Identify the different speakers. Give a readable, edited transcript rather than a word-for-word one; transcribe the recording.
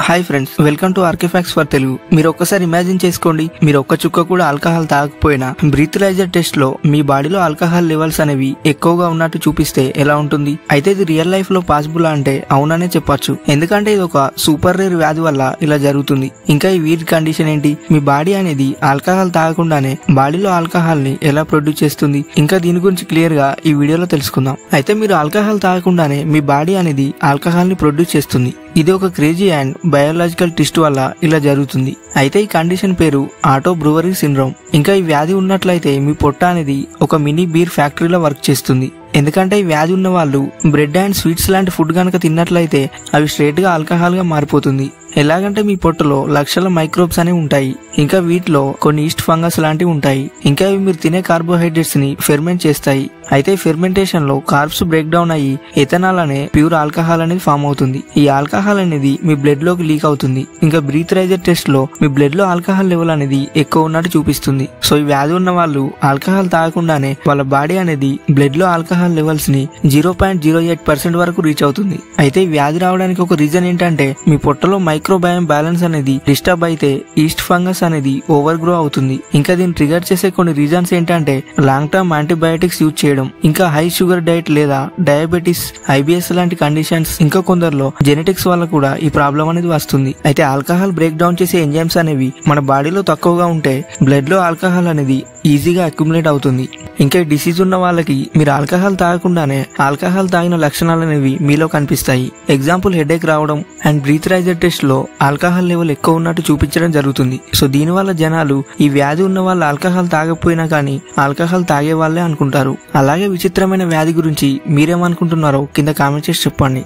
Speaker 1: Hi friends, welcome to Archifacts for Telugu. మీరు ఒక్కసారి imagine చేసుకోండి, మీరు ఒక్క చుక్క కూడా ఆల్కహాల్ తాగకపోయినా బ్రీత్లైజర్ టెస్ట్ లో మీ బాడీలో ఆల్కహాల్ లెవెల్స్ అనేవి ఎక్కువగా ఉన్నట్టు చూపిస్తే ఎలా ఉంటుంది? అయితే ఇది రియల్ లైఫ్ లో పాసిబుల్ అంటే అవుననే చెప్పొచ్చు. ఎందుకంటే ఇది ఒక సూపర్ రేర్ వ్యాధి వల్ల ఇలా జరుగుతుంది. ఇంకా ఈ వీరి కండిషన్ ఏంటి? మీ బాడీ అనేది ఆల్కహాల్ తాగకుండానే బాడీలో ఆల్కహాల్ ని ఎలా ప్రొడ్యూస్ చేస్తుంది? ఇంకా దీని గురించి క్లియర్ గా ఈ వీడియోలో తెలుసుకుందాం. అయితే మీరు ఆల్కహాల్ తాగకుండానే మీ బాడీ అనేది ఆల్కహాల్ ని ప్రొడ్యూస్ చేస్తుంది. ఇది ఒక క్రేజీ అండ్ బయోలాజికల్ ట్విస్ట్ వల్ల ఇలా జరుగుతుంది. అయితే ఈ కండిషన్ పేరు ఆటో బ్రూవరీ సిండ్రోమ్. ఇంకా ఈ వ్యాధి ఉన్నట్లయితే మీ పొట్ట అనేది ఒక మినీ బీర్ ఫ్యాక్టరీలో వర్క్ చేస్తుంది. ఎందుకంటే ఈ వ్యాధి ఉన్న వాళ్ళు బ్రెడ్ అండ్ స్వీట్స్ లాంటి ఫుడ్ గనక తిన్నట్లయితే అవి స్ట్రేట్ గా ఆల్కహాల్ గా మారిపోతుంది. ఎలాగంటే మీ పొట్టలో లక్షల మైక్రోబ్స్ అనేవి ఉంటాయి. ఇంకా వీటిలో కొన్ని ఈస్ట్ ఫంగస్ లాంటివి ఉంటాయి. ఇంకా ఇవి మీరు తినే కార్బోహైడ్రేట్స్ ని ఫెర్మెంట్ చేస్తాయి. అయితే ఫెర్మెంటేషన్ లో కార్బ్స్ బ్రేక్ డౌన్ అయ్యి ఎథనాల్ అనే ప్యూర్ ఆల్కహాల్ అనేది ఫామ్ అవుతుంది. ఈ ఆల్కహాల్ అనేది మీ బ్లడ్ లోకి లీక్ అవుతుంది. ఇంకా బ్రీత్లైజర్ టెస్ట్ లో మీ బ్లడ్ లో ఆల్కహాల్ లెవెల్ అనేది ఎక్కువ ఉన్నట్టు చూపిస్తుంది. సో ఈ వ్యాధి ఉన్న వాళ్ళు ఆల్కహాల్ తాగకుండానే వాళ్ళ బాడీ అనేది బ్లడ్ లో ఆల్కహాల్ లెవెల్స్ ని 0.08% వరకు రీచ్ అవుతుంది. అయితే ఈ వ్యాధి రావడానికి ఒక రీజన్ ఏంటంటే మీ పొట్టలో మైక్రోబయామ్ బ్యాలెన్స్ అనేది డిస్టర్బ్ అయితే ఈస్ట్ ఫంగస్ అనేది ఓవర్ గ్రో అవుతుంది. ఇంకా దీన్ని ట్రిగర్ చేసే కొన్ని రీజన్స్ ఏంటంటే లాంగ్ టర్మ్ యాంటీబయాటిక్స్ యూజ్ చేయడం, ఇంకా హై షుగర్ డైట్ లేదా డయాబెటీస్, IBS లాంటి కండిషన్స్, ఇంకా కొందరిలో జెనెటిక్స్ వల్ల కూడా ఈ ప్రాబ్లం అనేది వస్తుంది. అయితే ఆల్కహాల్ బ్రేక్ డౌన్ చేసే ఎంజైమ్స్ అనేవి మన బాడీలో తక్కువగా ఉంటే బ్లడ్ లో ఆల్కహాల్ అనేది ఈజీగా అక్యుములేట్ అవుతుంది. ఇంకా డిసీజ్ ఉన్న వాళ్ళకి మీరు ఆల్కహాల్ తాగకుండానే ఆల్కహాల్ తాగిన లక్షణాలు అనేవి మీలో కనిపిస్తాయి. ఎగ్జాంపుల్ హెడేక్ రావడం అండ్ బ్రీత్లైజర్ టెస్ట్ లో ఆల్కహాల్ లెవెల్ ఎక్కువ ఉన్నట్టు చూపించడం జరుగుతుంది. సో దీని వల్ల జనాలు ఈ వ్యాధి ఉన్న వాళ్ళు ఆల్కహాల్ తాగకపోయినా కానీ ఆల్కహాల్ తాగే వాళ్ళే అనుకుంటారు. అలాగే విచిత్రమైన వ్యాధి గురించి మీరేమనుకుంటున్నారో కింద కామెంట్ చేసి చెప్పండి.